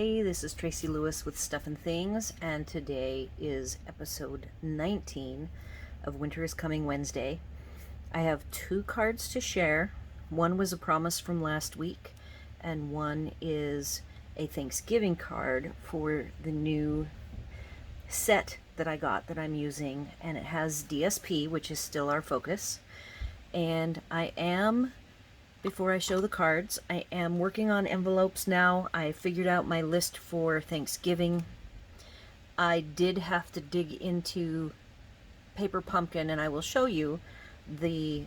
Hey, this is Tracy Lewis with Stuff and Things, and today is episode 19 of Winter is Coming Wednesday. I have two cards to share. One was a promise from last week, and one is a Thanksgiving card for the new set that I got that I'm using, and it has DSP, which is still our focus. And before I show the cards, I am working on envelopes now. I figured out my list for Thanksgiving. I did have to dig into Paper Pumpkin, and I will show you the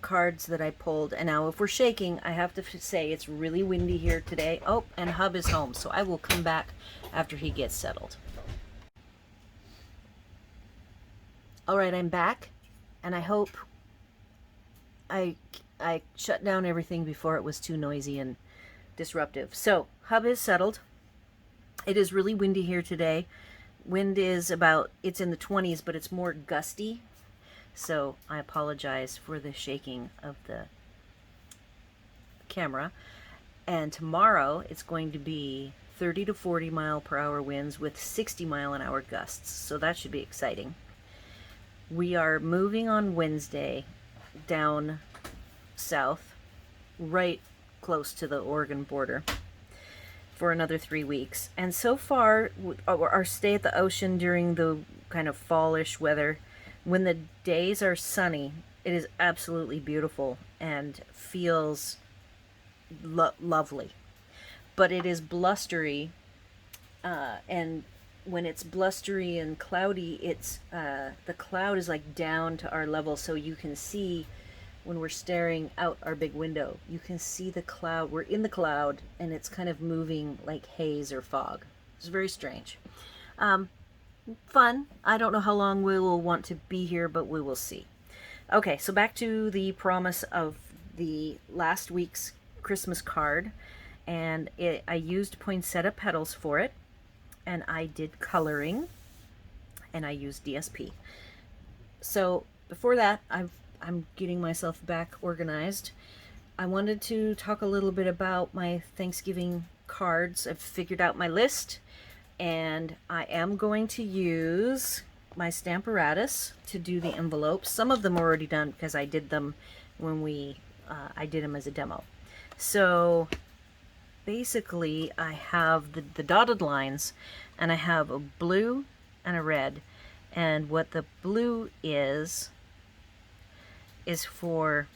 cards that I pulled. And now if we're shaking, I have to say it's really windy here today. Oh, and Hub is home, so I will come back after he gets settled. Alright, I'm back, and I hope I shut down everything before it was too noisy and disruptive. So, Hub is settled. It is really windy here today. Wind is it's in the 20s, but it's more gusty. So, I apologize for the shaking of the camera. And tomorrow, it's going to be 30 to 40 mile per hour winds with 60 mile an hour gusts. So, that should be exciting. We are moving on Wednesday down south, right close to the Oregon border, for another 3 weeks. And so far, our stay at the ocean during the kind of fallish weather, when the days are sunny, it is absolutely beautiful and feels lovely. But it is blustery, and when it's blustery and cloudy, it's the cloud is like down to our level, so you can see when we're staring out our big window, you can see the cloud. We're in the cloud, and it's kind of moving like haze or fog. It's very strange. Fun. I don't know how long we will want to be here, but we will see. Okay, so back to the promise of the last week's Christmas card, and I used poinsettia petals for it, and I did coloring, and I used DSP. So before that, I'm getting myself back organized. I wanted to talk a little bit about my Thanksgiving cards. I've figured out my list, and I am going to use my Stamparatus to do the envelopes. Some of them are already done because I did them when I did them as a demo. So basically, I have the dotted lines, and I have a blue and a red. And what the blue is for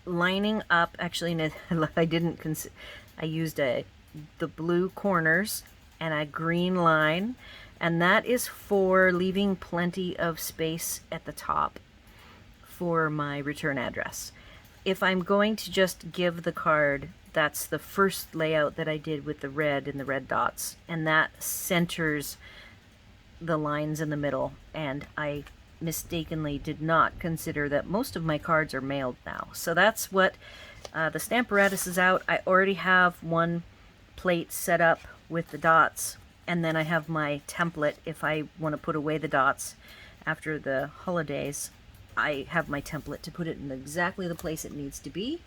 lining up. Actually, I used the blue corners and a green line, and that is for leaving plenty of space at the top for my return address. If I'm going to just give the card, that's the first layout that I did with the red and the red dots, and that centers the lines in the middle, and I mistakenly did not consider that most of my cards are mailed now. So that's what the Stamparatus is out. I already have one plate set up with the dots, and then I have my template. If I want to put away the dots after the holidays, I have my template to put it in exactly the place it needs to be.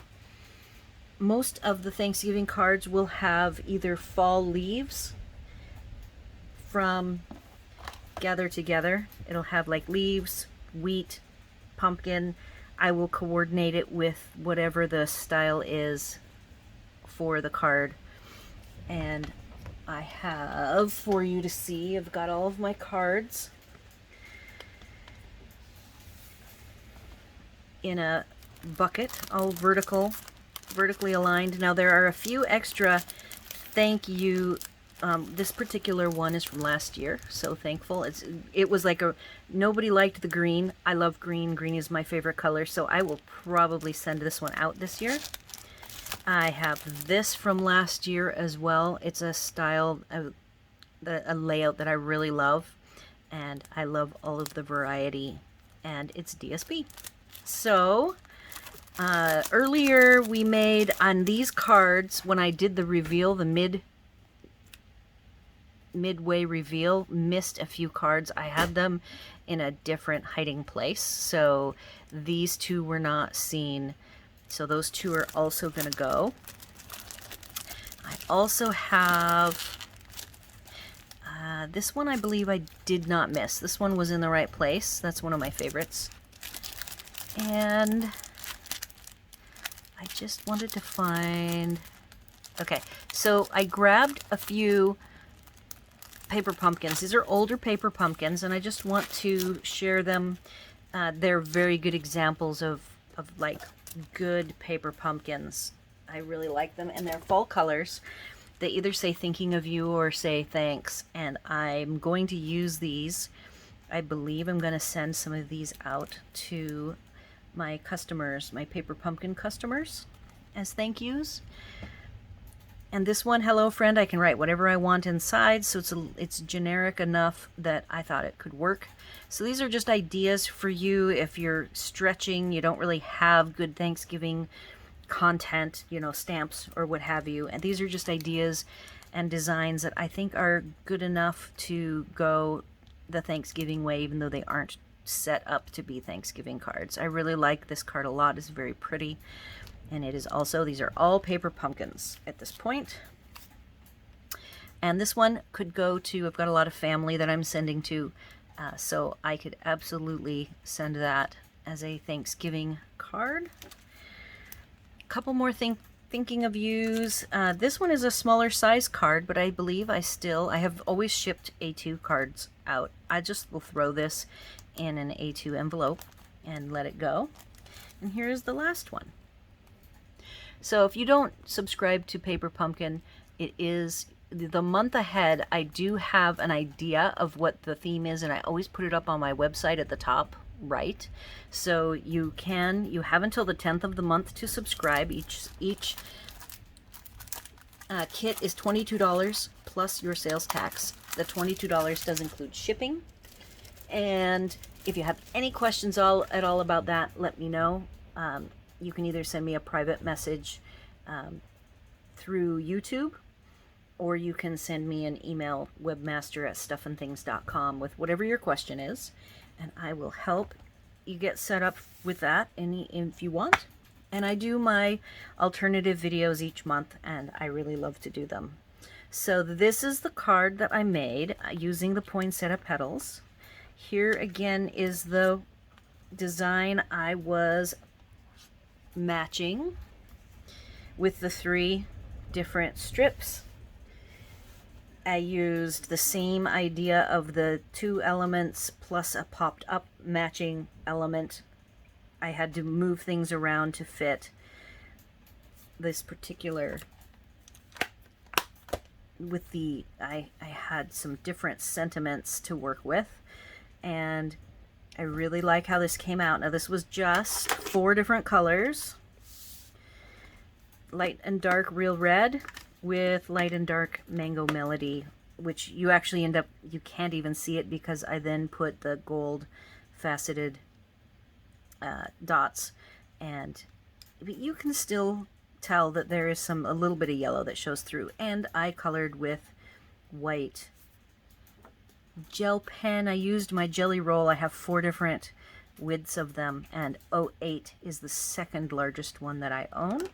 Most of the Thanksgiving cards will have either fall leaves from Gather Together. It'll have like leaves, wheat, pumpkin. I will coordinate it with whatever the style is for the card. And I have, for you to see, I've got all of my cards in a bucket, all vertically aligned. Now there are a few extra thank you. This particular one is from last year, so thankful. It was like nobody liked the green. I love green. Green is my favorite color, so I will probably send this one out this year. I have this from last year as well. It's a style, a layout that I really love, and I love all of the variety, and it's DSP. So earlier we made on these cards, when I did the reveal, the midway reveal, missed a few cards. I had them in a different hiding place, so these two were not seen. So those two are also going to go. I also have this one. I believe I did not miss. This one was in the right place. That's one of my favorites. And I just wanted to find... Okay, so I grabbed a few paper pumpkins. These are older paper pumpkins, and I just want to share them. They're very good examples of like good paper pumpkins. I really like them, and they're fall colors. They either say thinking of you or say thanks, and I'm going to use these. I believe I'm going to send some of these out to my customers, my paper pumpkin customers, as thank yous. And this one, hello friend, I can write whatever I want inside, so it's generic enough that I thought it could work. So these are just ideas for you if you're stretching, you don't really have good Thanksgiving content, you know, stamps or what have you. And these are just ideas and designs that I think are good enough to go the Thanksgiving way, even though they aren't set up to be Thanksgiving cards. I really like this card a lot. It's very pretty. And it is also, these are all paper pumpkins at this point. And this one could go to, I've got a lot of family that I'm sending to, so I could absolutely send that as a Thanksgiving card. Couple more thinking of yous. This one is a smaller size card, but I believe I have always shipped A2 cards out. I just will throw this in an A2 envelope and let it go. And here's the last one. So if you don't subscribe to Paper Pumpkin, it is the month ahead. I do have an idea of what the theme is, and I always put it up on my website at the top right. So you have until the 10th of the month to subscribe. Each kit is $22 plus your sales tax. The $22 does include shipping. And if you have any questions at all about that, let me know. You can either send me a private message through YouTube, or you can send me an email, webmaster@stuffandthings.com, with whatever your question is, and I will help you get set up with that if you want. And I do my alternative videos each month, and I really love to do them. So this is the card that I made using the poinsettia petals. Here again is the design I was matching with the 3 different strips. I used the same idea of the 2 elements plus a popped up matching element. I had to move things around to fit this particular I had some different sentiments to work with, and I really like how this came out. Now this was just 4 different colors. Light and dark real red with light and dark mango melody, which you actually you can't even see it because I then put the gold faceted dots, but you can still tell that there is a little bit of yellow that shows through. And I colored with white gel pen. I used my jelly roll. I have 4 different widths of them, and 08 is the second largest one that I own.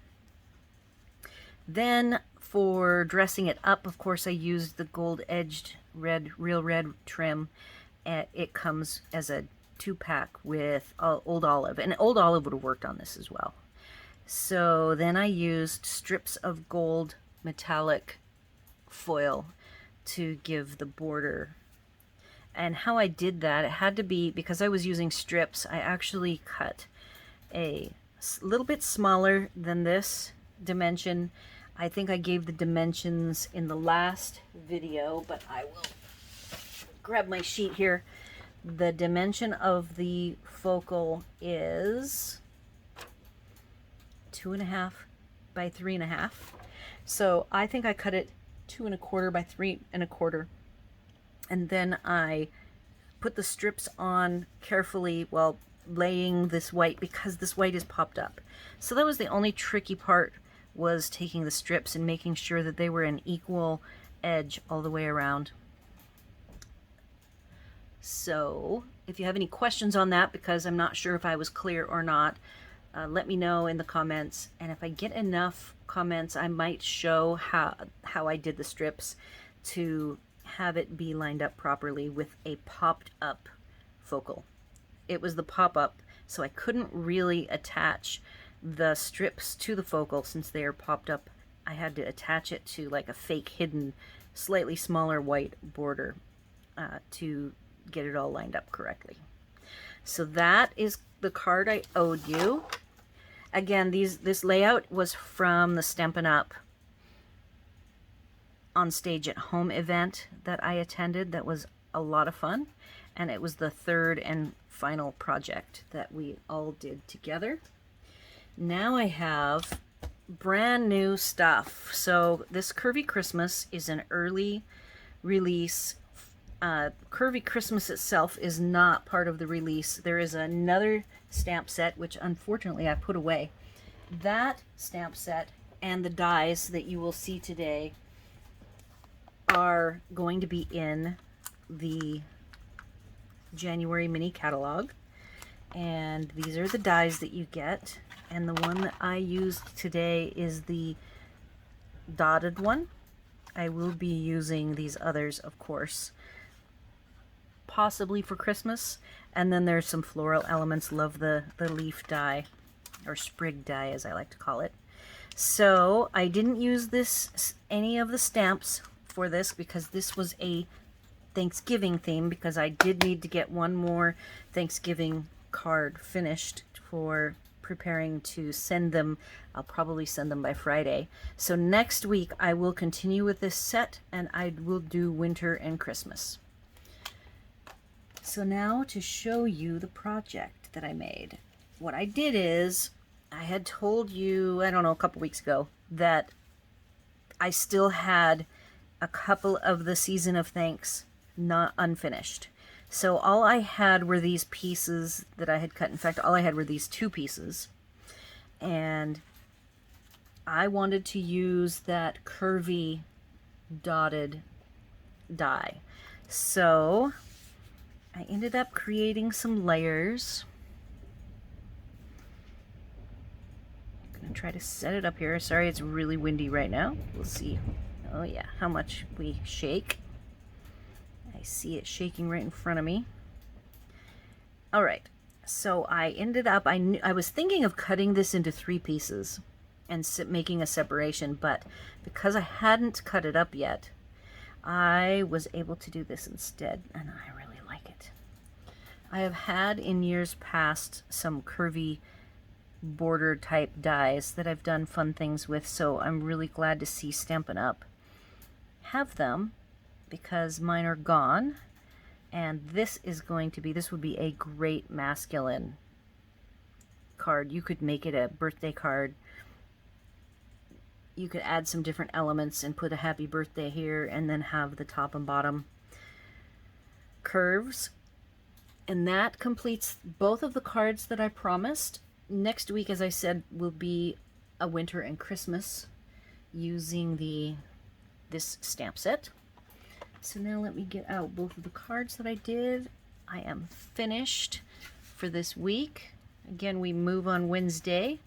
Then for dressing it up, of course, I used the gold edged real red trim. It comes as a 2-pack with Old Olive, and Old Olive would have worked on this as well. So then I used strips of gold metallic foil to give the border. And how I did that, it had to be, because I was using strips, I actually cut a little bit smaller than this dimension. I think I gave the dimensions in the last video, but I will grab my sheet here. The dimension of the focal is 2.5 by 3.5. So I think I cut it 2 1/4 by 3 1/4. And then I put the strips on carefully while laying this white, because this white is popped up. So that was the only tricky part, was taking the strips and making sure that they were an equal edge all the way around. So if you have any questions on that, because I'm not sure if I was clear or not, let me know in the comments, and if I get enough comments, I might show how I did the strips to have it be lined up properly with a popped up focal. It was the pop-up, so I couldn't really attach the strips to the focal since they are popped up. I had to attach it to like a fake hidden, slightly smaller white border to get it all lined up correctly. So that is the card I owed you. Again, this layout was from the Stampin' Up! On Stage at Home event that I attended. That was a lot of fun, and it was the third and final project that we all did together. Now I have brand new stuff. So this Curvy Christmas is an early release. Curvy Christmas itself is not part of the release. There is another stamp set, which unfortunately I put away. That stamp set and the dies that you will see today are going to be in the January mini catalog, and these are the dies that you get, and the one that I used today is the dotted one. I will be using these others, of course, possibly for Christmas. And then there's some floral elements. Love the leaf die, or sprig die as I like to call it. So I didn't use any of the stamps for this because this was a Thanksgiving theme, because I did need to get one more Thanksgiving card finished for preparing to send them. I'll probably send them by Friday. So next week I will continue with this set, and I will do winter and Christmas. So now to show you the project that I made. What I did is, I had told you, I don't know, a couple weeks ago, that I still had a couple of the Season of Thanks not unfinished. So all I had were these pieces that I had cut. In fact, all I had were these two pieces. And I wanted to use that curvy dotted die. So I ended up creating some layers. I'm going to try to set it up here. Sorry, it's really windy right now. We'll see. Oh yeah, how much we shake. I see it shaking right in front of me. All right, so I ended up, I was thinking of cutting this into 3 pieces and making a separation, but because I hadn't cut it up yet, I was able to do this instead, and I really like it. I have had in years past some curvy border type dies that I've done fun things with, so I'm really glad to see Stampin' Up! Have them, because mine are gone. And this would be a great masculine card. You could make it a birthday card. You could add some different elements and put a happy birthday here, and then have the top and bottom curves. And that completes both of the cards that I promised. Next week, as I said, will be a winter and Christmas using this stamp set. So now let me get out both of the cards that I did. I am finished for this week. Again, we move on Wednesday,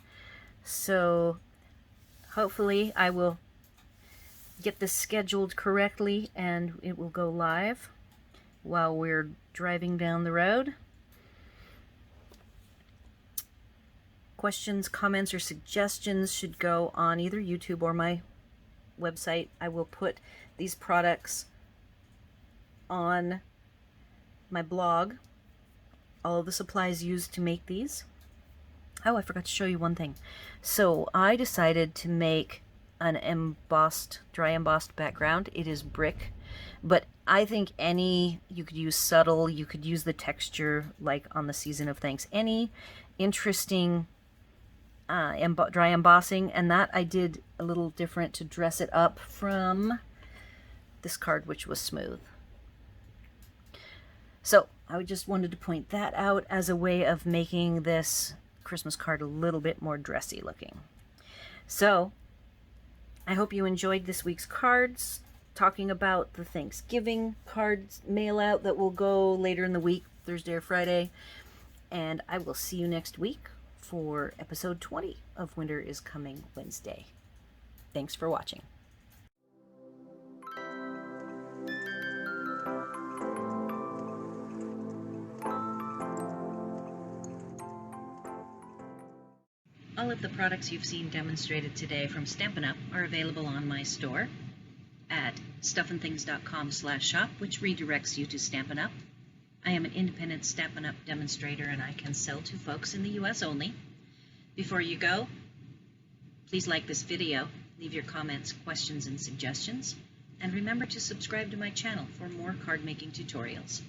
so hopefully I will get this scheduled correctly and it will go live while we're driving down the road. Questions, comments, or suggestions should go on either YouTube or my website. I will put these products on my blog, all of the supplies used to make these. Oh, I forgot to show you one thing. So I decided to make an embossed, dry embossed background. It is brick, but I think you could use subtle, you could use the texture like on the Season of Thanks, any interesting dry embossing, and that I did a little different to dress it up from this card, which was smooth. So I just wanted to point that out as a way of making this Christmas card a little bit more dressy looking. So I hope you enjoyed this week's cards, talking about the Thanksgiving cards mail out that will go later in the week, Thursday or Friday. And I will see you next week for episode 20 of Winter is Coming Wednesday. Thanks for watching. All of the products you've seen demonstrated today from Stampin' Up! Are available on my store at stuffandthings.com/shop, which redirects you to Stampin' Up! I am an independent Stampin' Up! Demonstrator, and I can sell to folks in the U.S. only. Before you go, please like this video, leave your comments, questions, and suggestions, and remember to subscribe to my channel for more card making tutorials.